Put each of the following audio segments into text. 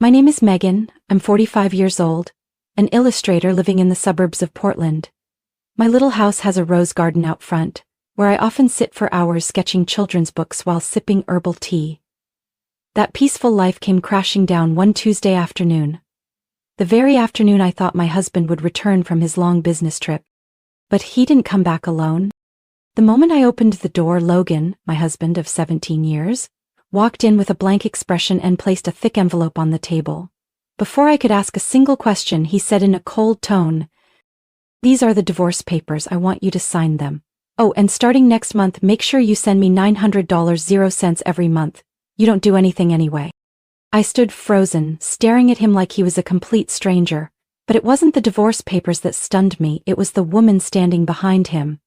My name is Megan, I'm 45 years old, an illustrator living in the suburbs of Portland. My little house has a rose garden out front, where I often sit for hours sketching children's books while sipping herbal tea. That peaceful life came crashing down one Tuesday afternoon. The very afternoon I thought my husband would return from his long business trip. But he didn't come back alone. The moment I opened the door, Logan, my husband of 17 years, walked in with a blank expression and placed a thick envelope on the table. Before I could ask a single question, he said in a cold tone, "These are the divorce papers, I want you to sign them. Oh, and starting next month, make sure you send me $900.00 every month. You don't do anything anyway." I stood frozen, staring at him like he was a complete stranger, but it wasn't the divorce papers that stunned me, it was the woman standing behind him.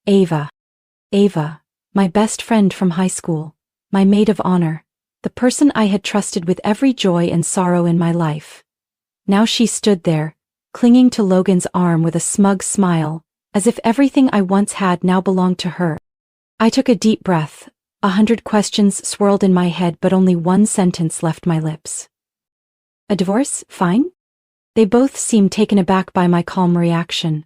Ava. Ava, my best friend from high school. My maid of honor, the person I had trusted with every joy and sorrow in my life. Now she stood there, clinging to Logan's arm with a smug smile, as if everything I once had now belonged to her. I took a deep breath. 100 questions swirled in my head, but only one sentence left my lips. "A divorce, fine?" They both seemed taken aback by my calm reaction.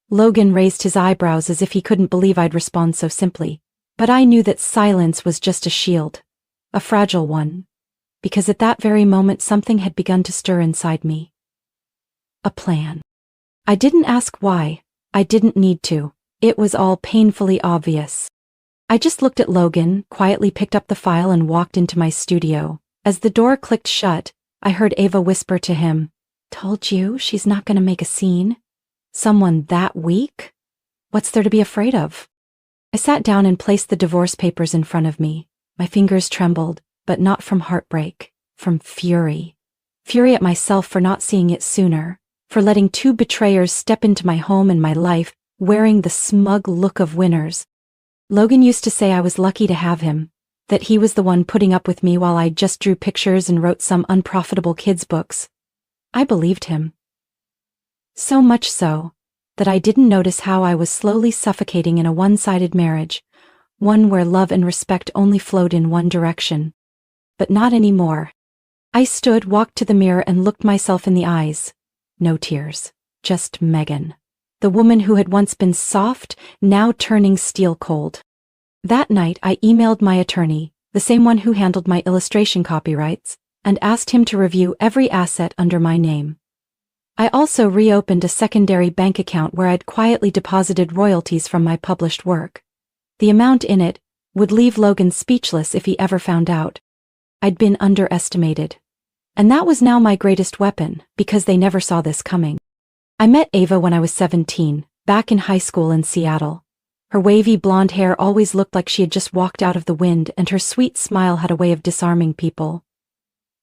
Logan raised his eyebrows as if he couldn't believe I'd respond so simply. But I knew that silence was just a shield, a fragile one, because at that very moment something had begun to stir inside me. A plan. I didn't ask why, I didn't need to, it was all painfully obvious. I just looked at Logan, quietly picked up the file and walked into my studio. As the door clicked shut, I heard Ava whisper to him, "Told you, she's not gonna make a scene." Someone that weak? What's there to be afraid of? I sat down and placed the divorce papers in front of me. My fingers trembled, but not from heartbreak, from fury. Fury at myself for not seeing it sooner, for letting two betrayers step into my home and my life, wearing the smug look of winners. Logan used to say I was lucky to have him, that he was the one putting up with me while I just drew pictures and wrote some unprofitable kids' books. I believed him. So much so, that I didn't notice how I was slowly suffocating in a one-sided marriage, one where love and respect only flowed in one direction. But not anymore. I stood, walked to the mirror and looked myself in the eyes. No tears, just Megan. The woman who had once been soft, now turning steel cold. That night I emailed my attorney, the same one who handled my illustration copyrights, and asked him to review every asset under my name. I also reopened a secondary bank account where I'd quietly deposited royalties from my published work. The amount in it would leave Logan speechless if he ever found out. I'd been underestimated. And that was now my greatest weapon, because they never saw this coming. I met Ava when I was 17, back in high school in Seattle. Her wavy blonde hair always looked like she had just walked out of the wind, and her sweet smile had a way of disarming people.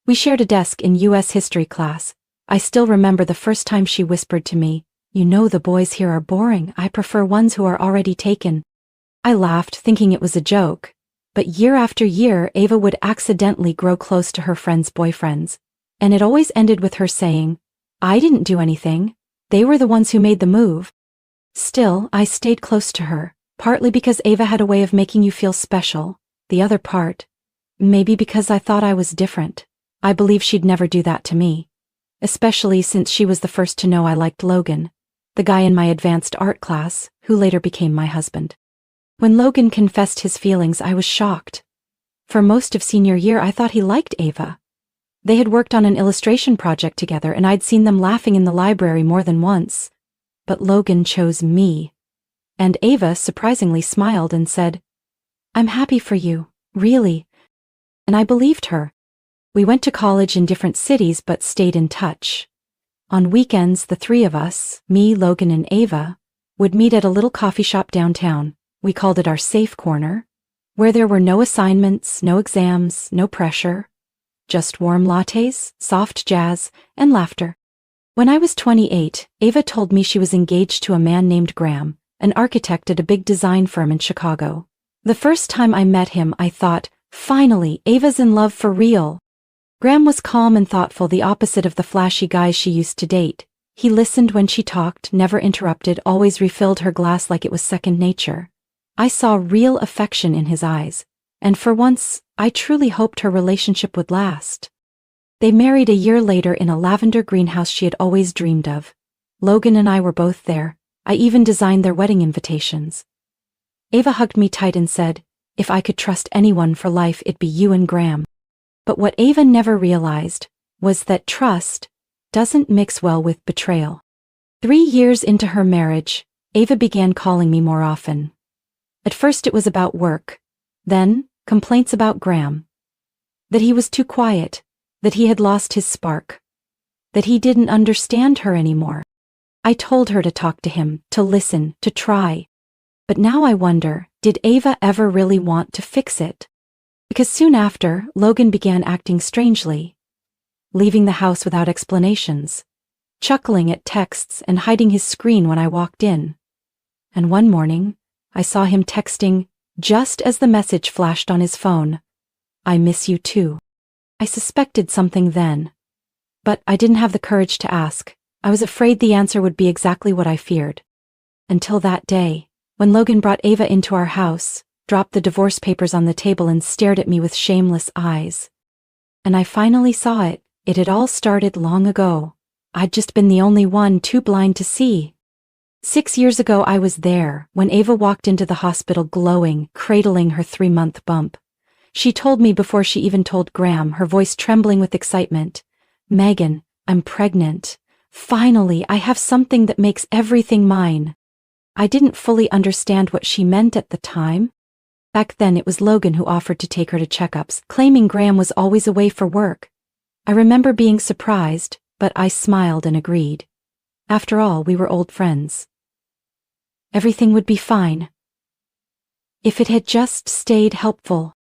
We shared a desk in U.S. history class. I still remember the first time she whispered to me, "You know the boys here are boring, I prefer ones who are already taken." I laughed, thinking it was a joke. But year after year, Ava would accidentally grow close to her friends' boyfriends. And it always ended with her saying, "I didn't do anything. They were the ones who made the move." Still, I stayed close to her, partly because Ava had a way of making you feel special, the other part, maybe because I thought I was different. I believe she'd never do that to me. Especially since she was the first to know I liked Logan, the guy in my advanced art class, who later became my husband. When Logan confessed his feelings, I was shocked. For most of senior year, I thought he liked Ava. They had worked on an illustration project together, and I'd seen them laughing in the library more than once. But Logan chose me. And Ava surprisingly smiled and said, "I'm happy for you, really." And I believed her. We went to college in different cities but stayed in touch. On weekends, the three of us, me, Logan, and Ava, would meet at a little coffee shop downtown. We called it our safe corner, where there were no assignments, no exams, no pressure. Just warm lattes, soft jazz, and laughter. When I was 28, Ava told me she was engaged to a man named Graham, an architect at a big design firm in Chicago. The first time I met him, I thought, finally, Ava's in love for real. Graham was calm and thoughtful, the opposite of the flashy guys she used to date. He listened when she talked, never interrupted, always refilled her glass like it was second nature. I saw real affection in his eyes, and for once, I truly hoped her relationship would last. They married a year later in a lavender greenhouse she had always dreamed of. Logan and I were both there. I even designed their wedding invitations. Ava hugged me tight and said, "If I could trust anyone for life, it'd be you and Graham." But what Ava never realized was that trust doesn't mix well with betrayal. 3 years into her marriage, Ava began calling me more often. At first it was about work, then complaints about Graham. That he was too quiet, that he had lost his spark, that he didn't understand her anymore. I told her to talk to him, to listen, to try. But now I wonder, did Ava ever really want to fix it? Because soon after, Logan began acting strangely, leaving the house without explanations, chuckling at texts and hiding his screen when I walked in. And one morning, I saw him texting just as the message flashed on his phone, "I miss you too." I suspected something then, but I didn't have the courage to ask. I was afraid the answer would be exactly what I feared. Until that day, when Logan brought Ava into our house, dropped the divorce papers on the table and stared at me with shameless eyes. And I finally saw it. It had all started long ago. I'd just been the only one too blind to see. 6 years ago I was there, when Ava walked into the hospital glowing, cradling her 3-month bump. She told me before she even told Graham, her voice trembling with excitement, "Megan, I'm pregnant. Finally, I have something that makes everything mine." I didn't fully understand what she meant at the time. Back then it was Logan who offered to take her to checkups, claiming Graham was always away for work. I remember being surprised, but I smiled and agreed. After all, we were old friends. Everything would be fine if it had just stayed helpful.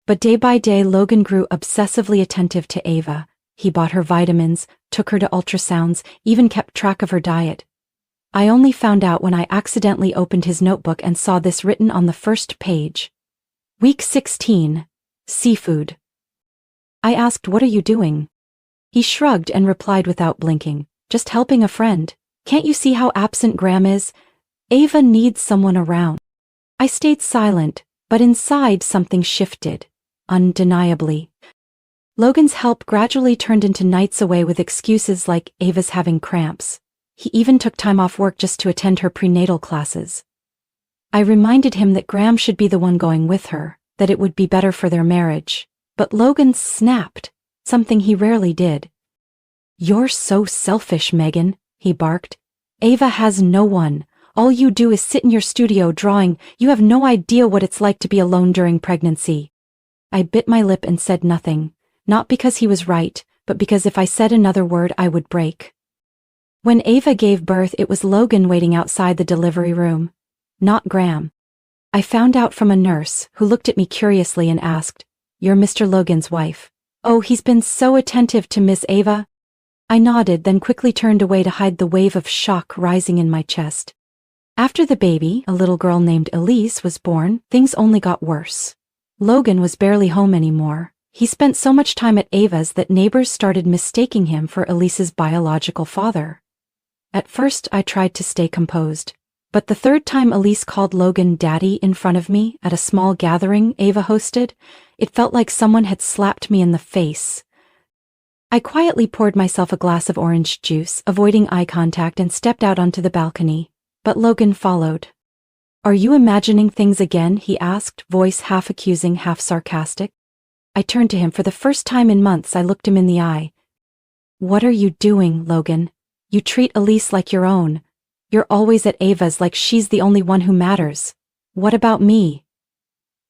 But day by day Logan grew obsessively attentive to Ava. He bought her vitamins, took her to ultrasounds, even kept track of her diet. I only found out when I accidentally opened his notebook and saw this written on the first page. Week 16, seafood. I asked, "What are you doing?" He shrugged and replied without blinking, "Just helping a friend. Can't you see how absent Graham is? Ava needs someone around." I stayed silent, but inside something shifted, undeniably. Logan's help gradually turned into nights away with excuses like Ava's having cramps. He even took time off work just to attend her prenatal classes. I reminded him that Graham should be the one going with her, that it would be better for their marriage. But Logan snapped, something he rarely did. "You're so selfish, Megan," he barked. "Ava has no one. All you do is sit in your studio drawing. You have no idea what it's like to be alone during pregnancy." I bit my lip and said nothing, not because he was right, but because if I said another word I would break. When Ava gave birth, it was Logan waiting outside the delivery room, not Graham. I found out from a nurse, who looked at me curiously and asked, "You're Mr. Logan's wife." "Oh, he's been so attentive to Miss Ava." I nodded, then quickly turned away to hide the wave of shock rising in my chest. After the baby, a little girl named Elise, was born, things only got worse. Logan was barely home anymore. He spent so much time at Ava's that neighbors started mistaking him for Elise's biological father. At first I tried to stay composed, but the third time Elise called Logan Daddy in front of me at a small gathering Ava hosted, it felt like someone had slapped me in the face. I quietly poured myself a glass of orange juice, avoiding eye contact, and stepped out onto the balcony, but Logan followed. "Are you imagining things again?" he asked, voice half accusing, half sarcastic. I turned to him. For the first time in months I looked him in the eye. "What are you doing, Logan? You treat Elise like your own. You're always at Ava's like she's the only one who matters. What about me?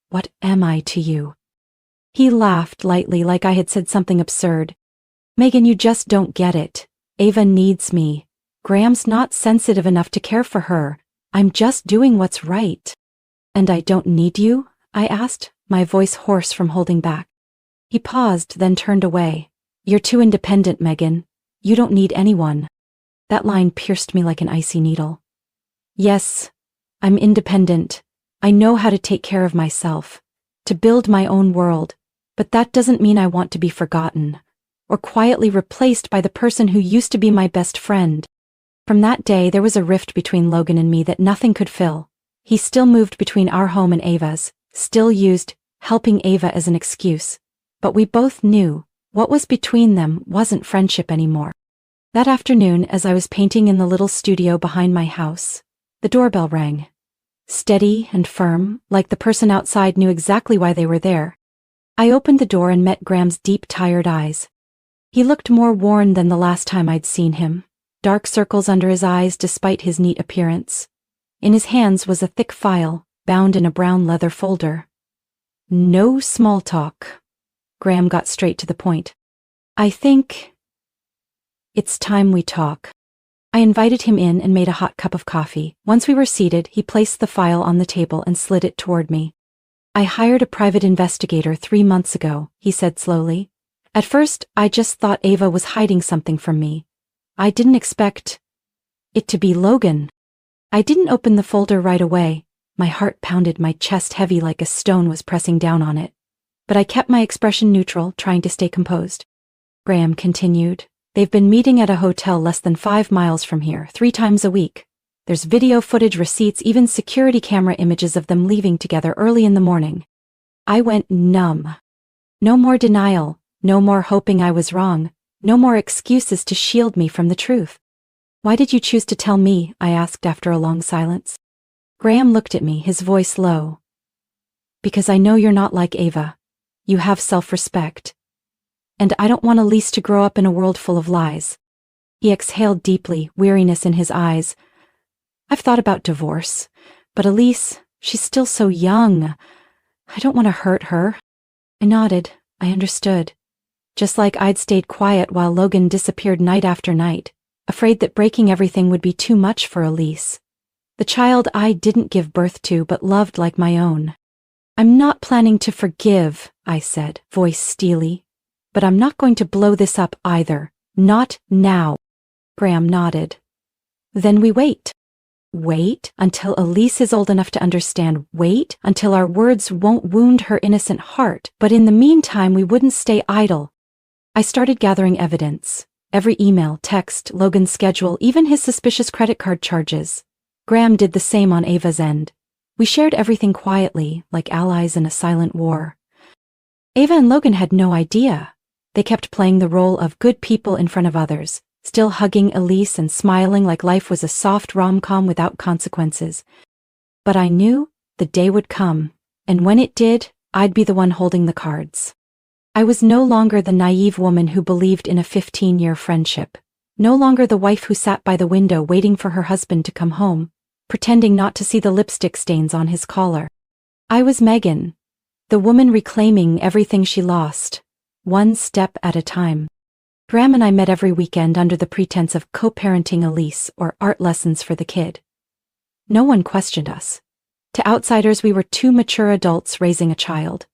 What am I to you?" He laughed lightly, like I had said something absurd. "Megan, you just don't get it. Ava needs me. Graham's not sensitive enough to care for her. I'm just doing what's right." "And I don't need you?" I asked, my voice hoarse from holding back. He paused, then turned away. "You're too independent, Megan. You don't need anyone." That line pierced me like an icy needle. Yes, I'm independent. I know how to take care of myself, to build my own world, but that doesn't mean I want to be forgotten, or quietly replaced by the person who used to be my best friend. From that day there was a rift between Logan and me that nothing could fill. He still moved between our home and Ava's, still used helping Ava as an excuse. But we both knew, What was between them wasn't friendship anymore. That afternoon, as I was painting in the little studio behind my house, the doorbell rang. Steady and firm, like the person outside knew exactly why they were there. I opened the door and met Graham's deep, tired eyes. He looked more worn than the last time I'd seen him, dark circles under his eyes despite his neat appearance. In his hands was a thick file, bound in a brown leather folder. No small talk. Graham got straight to the point. I think it's time we talk. I invited him in and made a hot cup of coffee. Once we were seated, he placed the file on the table and slid it toward me. I hired a private investigator 3 months ago, he said slowly. At first, I just thought Ava was hiding something from me. I didn't expect it to be Logan. I didn't open the folder right away. My heart pounded, my chest heavy like a stone was pressing down on it. But I kept my expression neutral, trying to stay composed. Graham continued. They've been meeting at a hotel less than 5 miles from here, 3 times a week. There's video footage, receipts, even security camera images of them leaving together early in the morning. I went numb. No more denial, no more hoping I was wrong, no more excuses to shield me from the truth. Why did you choose to tell me? I asked after a long silence. Graham looked at me, his voice low. Because I know you're not like Ava. You have self-respect. And I don't want Elise to grow up in a world full of lies. He exhaled deeply, weariness in his eyes. I've thought about divorce, but Elise, she's still so young. I don't want to hurt her. I nodded. I understood. Just like I'd stayed quiet while Logan disappeared night after night, afraid that breaking everything would be too much for Elise. The child I didn't give birth to but loved like my own. I'm not planning to forgive, I said, voice steely. But I'm not going to blow this up either. Not now. Graham nodded. Then we wait. Wait until Elise is old enough to understand. Wait until our words won't wound her innocent heart. But in the meantime, we wouldn't stay idle. I started gathering evidence. Every email, text, Logan's schedule, even his suspicious credit card charges. Graham did the same on Ava's end. We shared everything quietly, like allies in a silent war. Ava and Logan had no idea. They kept playing the role of good people in front of others, still hugging Elise and smiling like life was a soft rom-com without consequences. But I knew the day would come, and when it did, I'd be the one holding the cards. I was no longer the naive woman who believed in a 15-year friendship, no longer the wife who sat by the window waiting for her husband to come home, pretending not to see the lipstick stains on his collar. I was Megan, the woman reclaiming everything she lost. One step at a time. Graham and I met every weekend under the pretense of co-parenting Elise or art lessons for the kid. No one questioned us. To outsiders, we were 2 mature adults raising a child.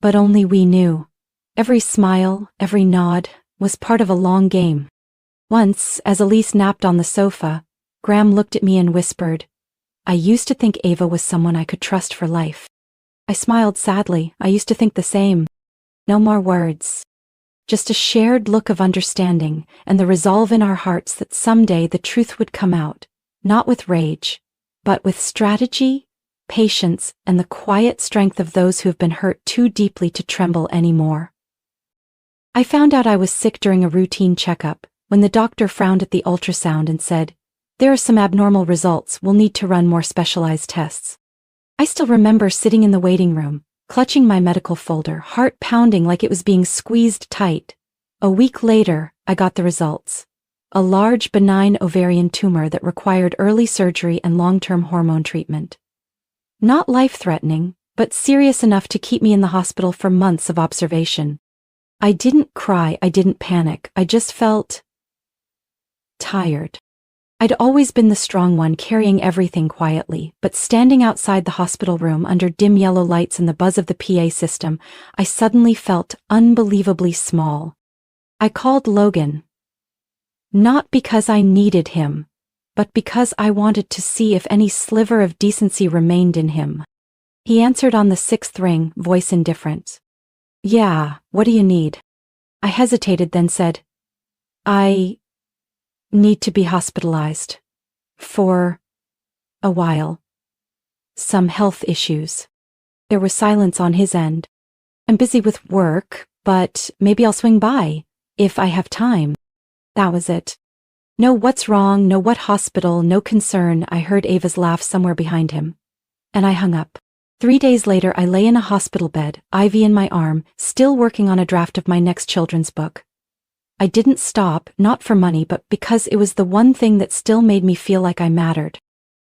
But only we knew. Every smile, every nod, was part of a long game. Once, as Elise napped on the sofa, Graham looked at me and whispered, I used to think Ava was someone I could trust for life. I smiled sadly. I used to think the same. No more words. Just a shared look of understanding and the resolve in our hearts that someday the truth would come out, not with rage, but with strategy, patience, and the quiet strength of those who have been hurt too deeply to tremble anymore. I found out I was sick during a routine checkup, when the doctor frowned at the ultrasound and said, there are some abnormal results, we'll need to run more specialized tests. I still remember sitting in the waiting room, clutching my medical folder, heart pounding like it was being squeezed tight. A week later, I got the results. A large benign ovarian tumor that required early surgery and long-term hormone treatment. Not life-threatening, but serious enough to keep me in the hospital for months of observation. I didn't cry, I didn't panic, I just felt tired. I'd always been the strong one carrying everything quietly, but standing outside the hospital room under dim yellow lights and the buzz of the PA system, I suddenly felt unbelievably small. I called Logan. Not because I needed him, but because I wanted to see if any sliver of decency remained in him. He answered on the 6th ring, voice indifferent. Yeah, what do you need? I hesitated, then said, I need to be hospitalized. For a while. Some health issues. There was silence on his end. I'm busy with work, but maybe I'll swing by, if I have time. That was it. No what's wrong, no what hospital, no concern. I heard Ava's laugh somewhere behind him. And I hung up. 3 days later I lay in a hospital bed, Ivy in my arm, still working on a draft of my next children's book. I didn't stop, not for money but because it was the one thing that still made me feel like I mattered.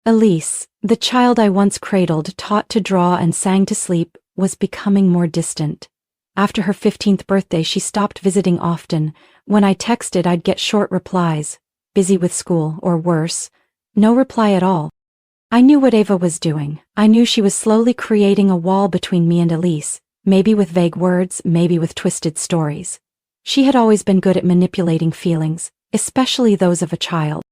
Elise, the child I once cradled, taught to draw and sang to sleep, was becoming more distant. After her 15th birthday she stopped visiting often. When I texted I'd get short replies, busy with school, or worse, no reply at all. I knew what Ava was doing. I knew she was slowly creating a wall between me and Elise, maybe with vague words, maybe with twisted stories. She had always been good at manipulating feelings, especially those of a child.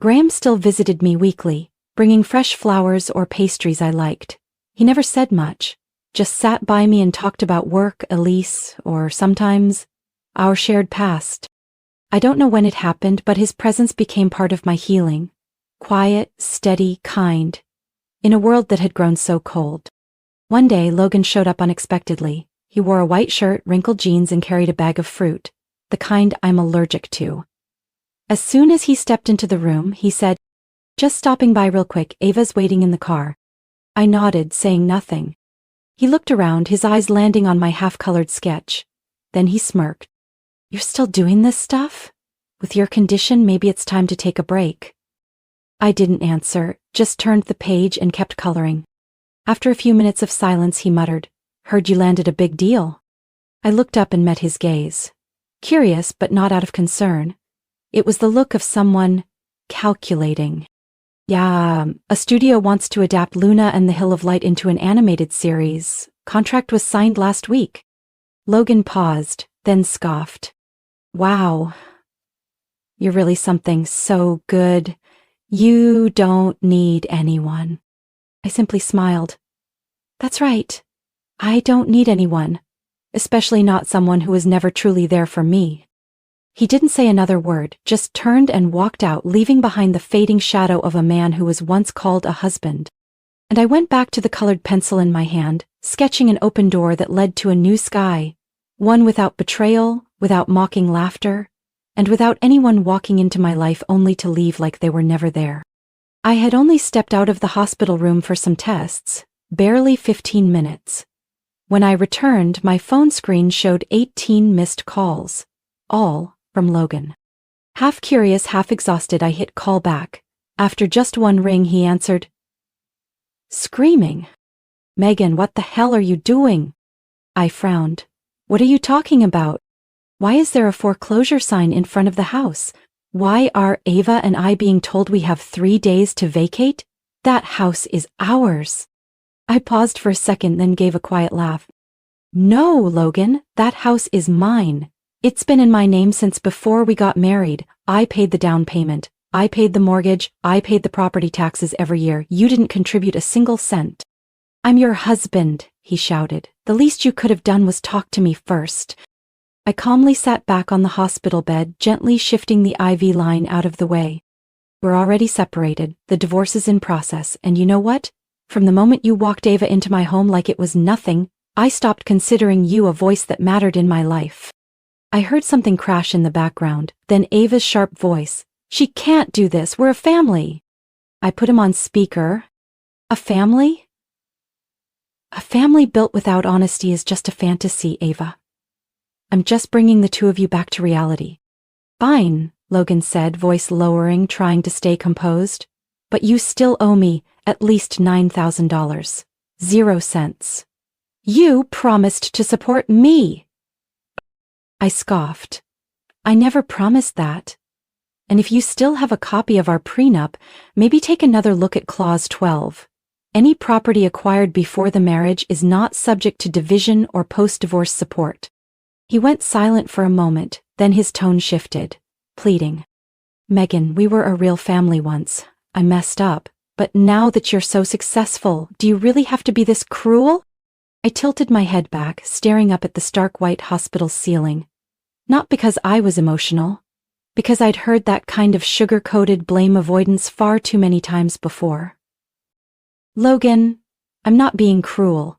Graham still visited me weekly, bringing fresh flowers or pastries I liked. He never said much, just sat by me and talked about work, Elise, or sometimes our shared past. I don't know when it happened, but his presence became part of my healing. Quiet, steady, kind, in a world that had grown so cold. One day Logan showed up unexpectedly. He wore a white shirt, wrinkled jeans, and carried a bag of fruit, the kind I'm allergic to. As soon as he stepped into the room, he said, "Just stopping by real quick, Ava's waiting in the car." I nodded, saying nothing. He looked around, his eyes landing on my half-colored sketch. Then he smirked. "You're still doing this stuff? With your condition, maybe it's time to take a break." I didn't answer, just turned the page and kept coloring. After a few minutes of silence he muttered, "Heard you landed a big deal." I looked up and met his gaze. Curious, but not out of concern. It was the look of someone calculating. "Yeah, a studio wants to adapt Luna and the Hill of Light into an animated series. Contract was signed last week." Logan paused, then scoffed. "Wow. You're really something so good. You don't need anyone." I simply smiled. "That's right. I don't need anyone, especially not someone who was never truly there for me." He didn't say another word, just turned and walked out, leaving behind the fading shadow of a man who was once called a husband. And I went back to the colored pencil in my hand, sketching an open door that led to a new sky, one without betrayal, without mocking laughter, and without anyone walking into my life only to leave like they were never there. I had only stepped out of the hospital room for some tests, barely 15 minutes. When I returned, my phone screen showed 18 missed calls, all from Logan. Half curious, half exhausted, I hit call back. After just one ring, he answered, screaming, "Megan, what the hell are you doing?" I frowned. "What are you talking about? Why is there a foreclosure sign in front of the house? Why are Ava and I being told we have 3 days to vacate? That house is ours." I paused for a second, then gave a quiet laugh. "No, Logan, that house is mine. It's been in my name since before we got married. I paid the down payment. I paid the mortgage. I paid the property taxes every year. You didn't contribute a single cent." "I'm your husband," he shouted. "The least you could have done was talk to me first." I calmly sat back on the hospital bed, gently shifting the IV line out of the way. "We're already separated. The divorce is in process, and you know what? From the moment you walked Ava into my home like it was nothing, I stopped considering you a voice that mattered in my life." I heard something crash in the background, then Ava's sharp voice. "She can't do this. We're a family." I put him on speaker. "A family? A family built without honesty is just a fantasy, Ava. I'm just bringing the two of you back to reality." "Fine," Logan said, voice lowering, trying to stay composed. "But you still owe me at least $9,000. 0 cents. You promised to support me." I scoffed. "I never promised that. And if you still have a copy of our prenup, maybe take another look at Clause 12. Any property acquired before the marriage is not subject to division or post-divorce support." He went silent for a moment, then his tone shifted, pleading. "Megan, we were a real family once. I messed up, but now that you're so successful, do you really have to be this cruel?" I tilted my head back, staring up at the stark white hospital ceiling. Not because I was emotional, because I'd heard that kind of sugar-coated blame avoidance far too many times before. "Logan, I'm not being cruel.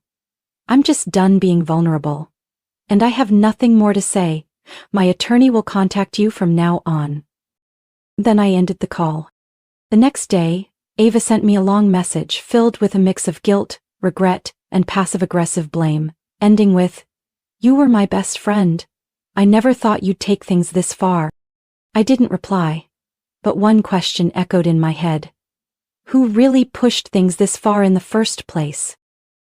I'm just done being vulnerable. And I have nothing more to say. My attorney will contact you from now on." Then I ended the call. The next day, Ava sent me a long message filled with a mix of guilt, regret, and passive-aggressive blame, ending with, "You were my best friend. I never thought you'd take things this far." I didn't reply, but one question echoed in my head. Who really pushed things this far in the first place?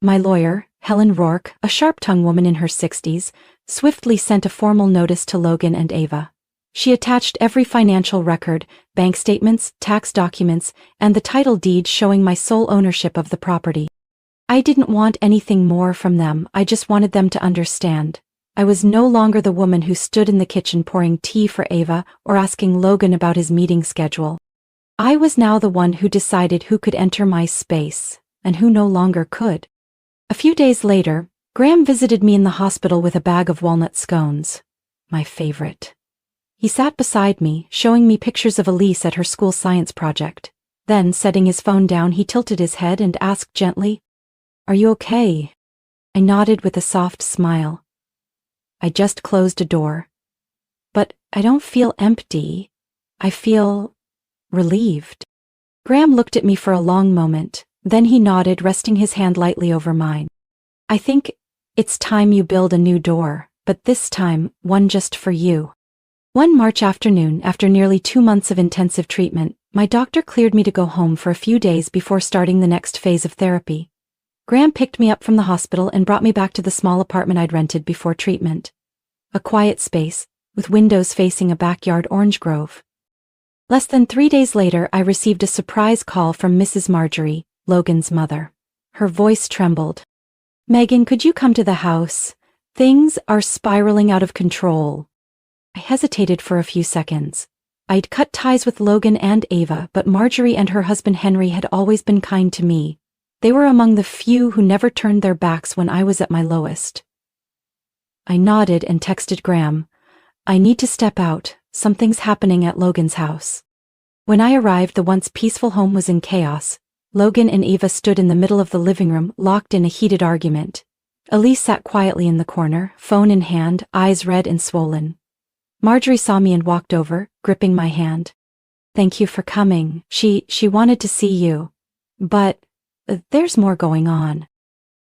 My lawyer, Helen Rourke, a sharp-tongued woman in her 60s, swiftly sent a formal notice to Logan and Ava. She attached every financial record, bank statements, tax documents, and the title deed showing my sole ownership of the property. I didn't want anything more from them, I just wanted them to understand. I was no longer the woman who stood in the kitchen pouring tea for Ava or asking Logan about his meeting schedule. I was now the one who decided who could enter my space, and who no longer could. A few days later, Graham visited me in the hospital with a bag of walnut scones. My favorite. He sat beside me, showing me pictures of Elise at her school science project. Then, setting his phone down, he tilted his head and asked gently, "Are you okay?" I nodded with a soft smile. "I just closed a door. But I don't feel empty. I feel relieved." Graham looked at me for a long moment, then he nodded, resting his hand lightly over mine. "I think it's time you build a new door, but this time, one just for you." One March afternoon, after nearly 2 months of intensive treatment, my doctor cleared me to go home for a few days before starting the next phase of therapy. Graham picked me up from the hospital and brought me back to the small apartment I'd rented before treatment. A quiet space, with windows facing a backyard orange grove. Less than 3 days later, I received a surprise call from Mrs. Marjorie, Logan's mother. Her voice trembled. "Megan, could you come to the house? Things are spiraling out of control." I hesitated for a few seconds. I'd cut ties with Logan and Ava, but Marjorie and her husband Henry had always been kind to me. They were among the few who never turned their backs when I was at my lowest. I nodded and texted Graham, "I need to step out, something's happening at Logan's house." When I arrived, the once peaceful home was in chaos. Logan and Ava stood in the middle of the living room, locked in a heated argument. Elise sat quietly in the corner, phone in hand, eyes red and swollen. Marjorie saw me and walked over, gripping my hand. "Thank you for coming. She wanted to see you. But there's more going on."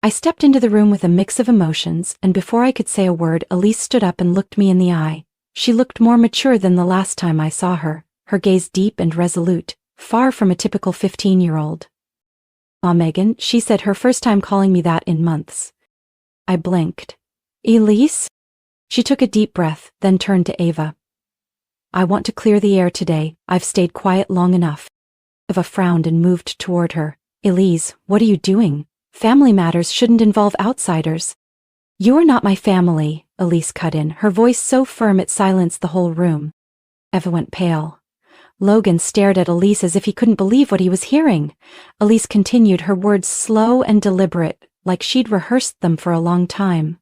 I stepped into the room with a mix of emotions, and before I could say a word, Elise stood up and looked me in the eye. She looked more mature than the last time I saw her, her gaze deep and resolute, far from a typical 15-year-old. "Aw, Megan," she said, her first time calling me that in months. I blinked. "Elise?" She took a deep breath, then turned to Ava. "I want to clear the air today. I've stayed quiet long enough." Ava frowned and moved toward her. "Elise, what are you doing? Family matters shouldn't involve outsiders." "You're not my family," Elise cut in, her voice so firm it silenced the whole room. Eva went pale. Logan stared at Elise as if he couldn't believe what he was hearing. Elise continued, her words slow and deliberate, like she'd rehearsed them for a long time.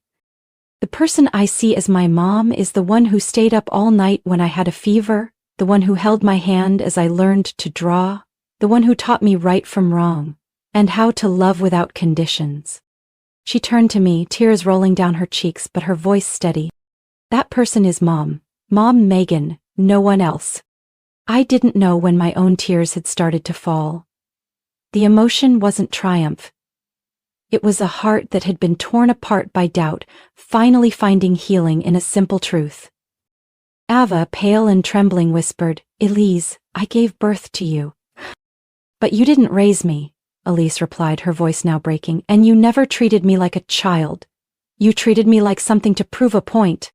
"The person I see as my mom is the one who stayed up all night when I had a fever, the one who held my hand as I learned to draw, the one who taught me right from wrong, and how to love without conditions." She turned to me, tears rolling down her cheeks, but her voice steady. "That person is Mom. Mom Megan, no one else." I didn't know when my own tears had started to fall. The emotion wasn't triumph. It was a heart that had been torn apart by doubt, finally finding healing in a simple truth. Ava, pale and trembling, whispered, "Elise, I gave birth to you." "But you didn't raise me," Elise replied, her voice now breaking, "and you never treated me like a child. You treated me like something to prove a point."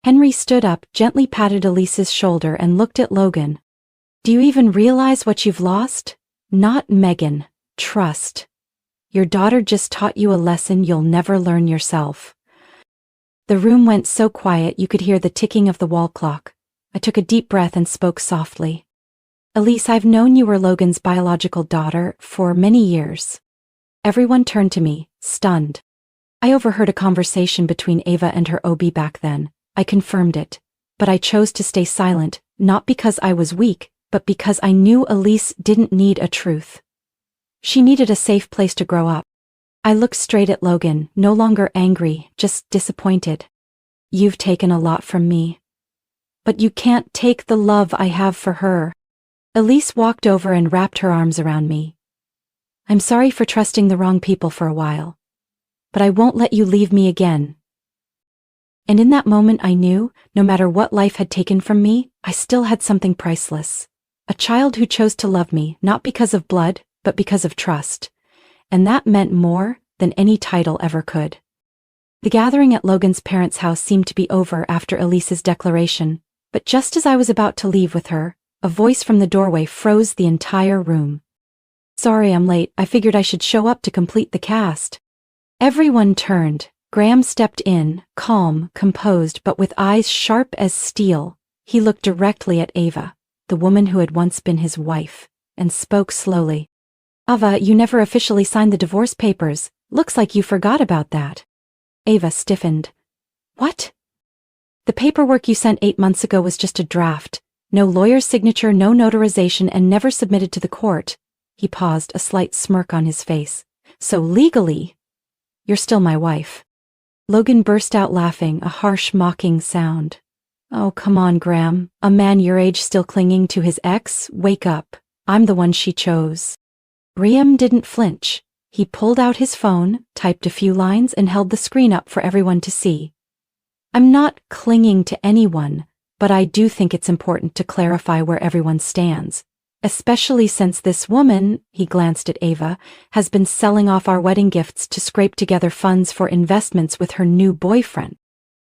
Henry stood up, gently patted Elise's shoulder and looked at Logan. "Do you even realize what you've lost? Not Megan. Trust. Your daughter just taught you a lesson you'll never learn yourself." The room went so quiet you could hear the ticking of the wall clock. I took a deep breath and spoke softly. "Elise, I've known you were Logan's biological daughter for many years." Everyone turned to me, stunned. I overheard a conversation between Ava and her OB back then. I confirmed it. But I chose to stay silent, not because I was weak, but because I knew Elise didn't need a truth. She needed a safe place to grow up. I looked straight at Logan, no longer angry, just disappointed. You've taken a lot from me. But you can't take the love I have for her. Elise walked over and wrapped her arms around me. I'm sorry for trusting the wrong people for a while. But I won't let you leave me again. And in that moment I knew, no matter what life had taken from me, I still had something priceless. A child who chose to love me, not because of blood, but because of trust. And that meant more than any title ever could. The gathering at Logan's parents' house seemed to be over after Elise's declaration, but just as I was about to leave with her, a voice from the doorway froze the entire room. Sorry I'm late, I figured I should show up to complete the cast. Everyone turned. Graham stepped in, calm, composed, but with eyes sharp as steel. He looked directly at Ava, the woman who had once been his wife, and spoke slowly. Ava, you never officially signed the divorce papers. Looks like you forgot about that. Ava stiffened. What? The paperwork you sent 8 months ago was just a draft. No lawyer's signature, no notarization, and never submitted to the court. He paused, a slight smirk on his face. So legally, you're still my wife. Logan burst out laughing, a harsh, mocking sound. Oh, come on, Graham. A man your age still clinging to his ex? Wake up. I'm the one she chose. Graham didn't flinch. He pulled out his phone, typed a few lines, and held the screen up for everyone to see. I'm not clinging to anyone, but I do think it's important to clarify where everyone stands. Especially since this woman, he glanced at Ava, has been selling off our wedding gifts to scrape together funds for investments with her new boyfriend.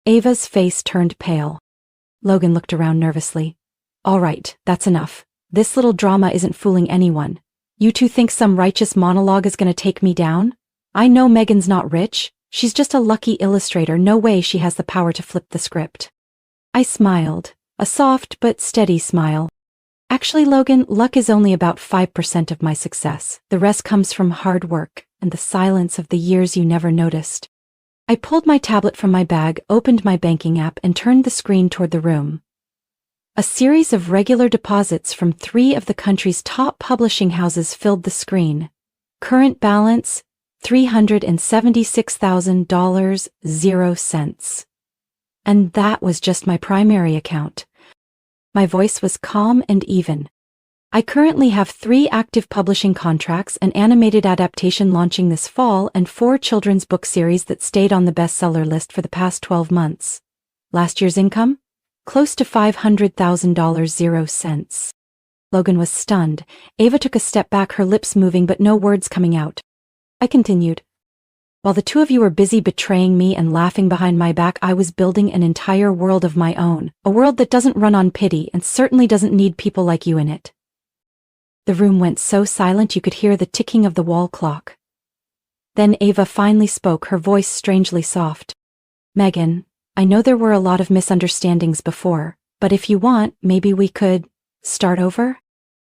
Ava's face turned pale. Logan looked around nervously. All right, that's enough. This little drama isn't fooling anyone. You two think some righteous monologue is gonna take me down? I know Megan's not rich. She's just a lucky illustrator. No way she has the power to flip the script. I smiled, a soft but steady smile. Actually, Logan, luck is only about 5% of my success. The rest comes from hard work and the silence of the years you never noticed. I pulled my tablet from my bag, opened my banking app, and turned the screen toward the room. A series of regular deposits from 3 of the country's top publishing houses filled the screen. Current balance, $376,000, 0 cents. And that was just my primary account. My voice was calm and even. I currently have 3 active publishing contracts, an animated adaptation launching this fall, and 4 children's book series that stayed on the bestseller list for the past 12 months. Last year's income? Close to $500,000, 0 cents. Logan was stunned. Ava took a step back, her lips moving but no words coming out. I continued. While the two of you were busy betraying me and laughing behind my back, I was building an entire world of my own, a world that doesn't run on pity and certainly doesn't need people like you in it. The room went so silent you could hear the ticking of the wall clock. Then Ava finally spoke, her voice strangely soft. Megan, I know there were a lot of misunderstandings before, but if you want, maybe we could start over?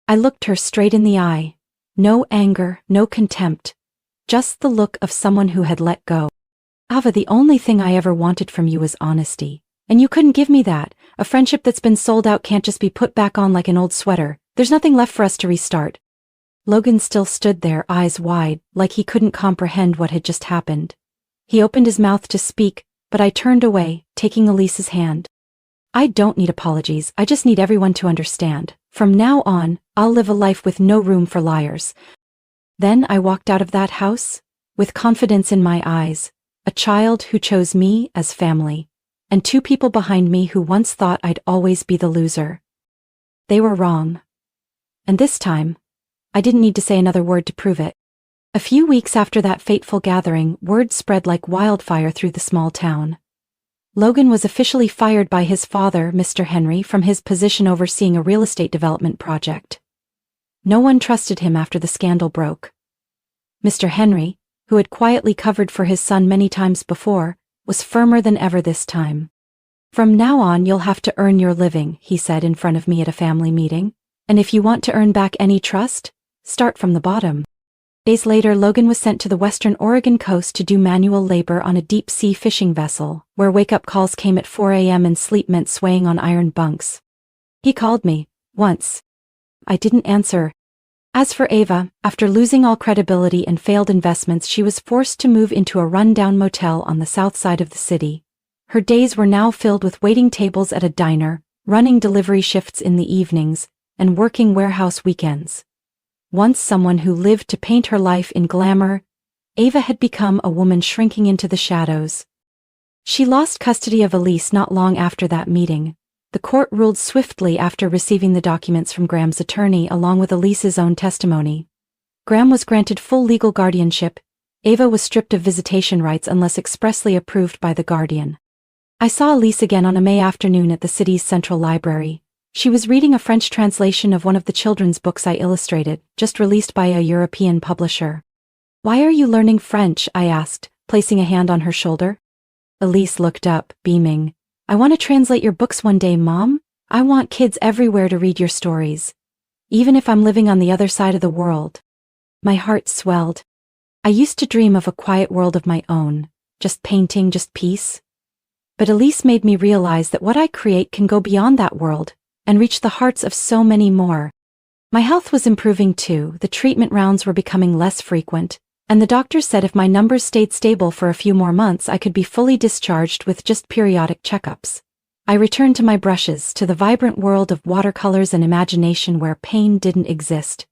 I looked her straight in the eye. No anger, no contempt. Just the look of someone who had let go. Ava, the only thing I ever wanted from you was honesty. And you couldn't give me that. A friendship that's been sold out can't just be put back on like an old sweater. There's nothing left for us to restart. Logan still stood there, eyes wide, like he couldn't comprehend what had just happened. He opened his mouth to speak, but I turned away, taking Elise's hand. I don't need apologies, I just need everyone to understand. From now on, I'll live a life with no room for liars. Then I walked out of that house, with confidence in my eyes, a child who chose me as family, and 2 people behind me who once thought I'd always be the loser. They were wrong. And this time, I didn't need to say another word to prove it. A few weeks after that fateful gathering, word spread like wildfire through the small town. Logan was officially fired by his father, Mr. Henry, from his position overseeing a real estate development project. No one trusted him after the scandal broke. Mr. Henry, who had quietly covered for his son many times before, was firmer than ever this time. From now on, you'll have to earn your living, he said in front of me at a family meeting. And if you want to earn back any trust, start from the bottom. Days later, Logan was sent to the western Oregon coast to do manual labor on a deep-sea fishing vessel, where wake-up calls came at 4 a.m. and sleep meant swaying on iron bunks. He called me, once. I didn't answer. As for Ava, after losing all credibility and failed investments, she was forced to move into a run-down motel on the south side of the city. Her days were now filled with waiting tables at a diner, running delivery shifts in the evenings, and working warehouse weekends. Once someone who lived to paint her life in glamour, Ava had become a woman shrinking into the shadows. She lost custody of Elise not long after that meeting. The court ruled swiftly after receiving the documents from Graham's attorney along with Elise's own testimony. Graham was granted full legal guardianship. Ava was stripped of visitation rights unless expressly approved by the guardian. I saw Elise again on a May afternoon at the city's central library. She was reading a French translation of one of the children's books I illustrated, just released by a European publisher. "Why are you learning French?" I asked, placing a hand on her shoulder. Elise looked up, beaming. "I want to translate your books one day, Mom. I want kids everywhere to read your stories. Even if I'm living on the other side of the world." My heart swelled. I used to dream of a quiet world of my own, just painting, just peace. But Elise made me realize that what I create can go beyond that world and reach the hearts of so many more. My health was improving too. The treatment rounds were becoming less frequent, and the doctor said if my numbers stayed stable for a few more months I could be fully discharged with just periodic checkups. I returned to my brushes, to the vibrant world of watercolors and imagination where pain didn't exist.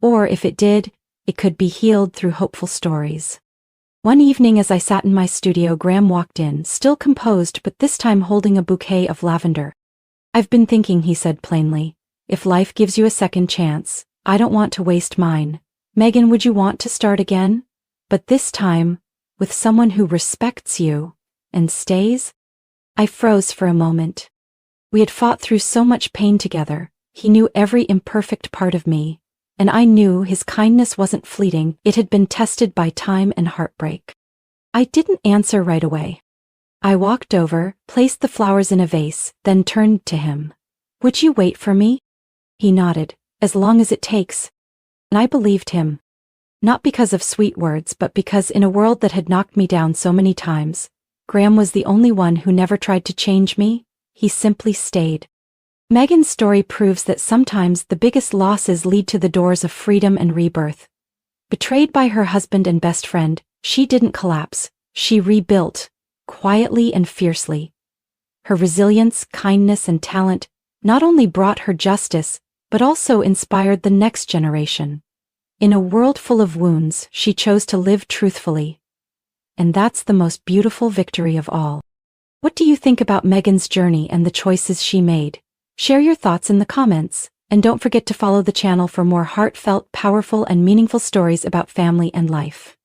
Or if it did, it could be healed through hopeful stories. One evening as I sat in my studio, Graham walked in, still composed but this time holding a bouquet of lavender. "I've been thinking," he said plainly. "If life gives you a second chance, I don't want to waste mine. Megan, would you want to start again? But this time, with someone who respects you and stays?" I froze for a moment. We had fought through so much pain together. He knew every imperfect part of me, and I knew his kindness wasn't fleeting. It had been tested by time and heartbreak. I didn't answer right away. I walked over, placed the flowers in a vase, then turned to him. "Would you wait for me?" He nodded. "As long as it takes." And I believed him. Not because of sweet words, but because in a world that had knocked me down so many times, Graham was the only one who never tried to change me. He simply stayed. Megan's story proves that sometimes the biggest losses lead to the doors of freedom and rebirth. Betrayed by her husband and best friend, she didn't collapse. She rebuilt, quietly and fiercely. Her resilience, kindness, and talent not only brought her justice, but also inspired the next generation. In a world full of wounds, she chose to live truthfully. And that's the most beautiful victory of all. What do you think about Megan's journey and the choices she made? Share your thoughts in the comments, and don't forget to follow the channel for more heartfelt, powerful, and meaningful stories about family and life.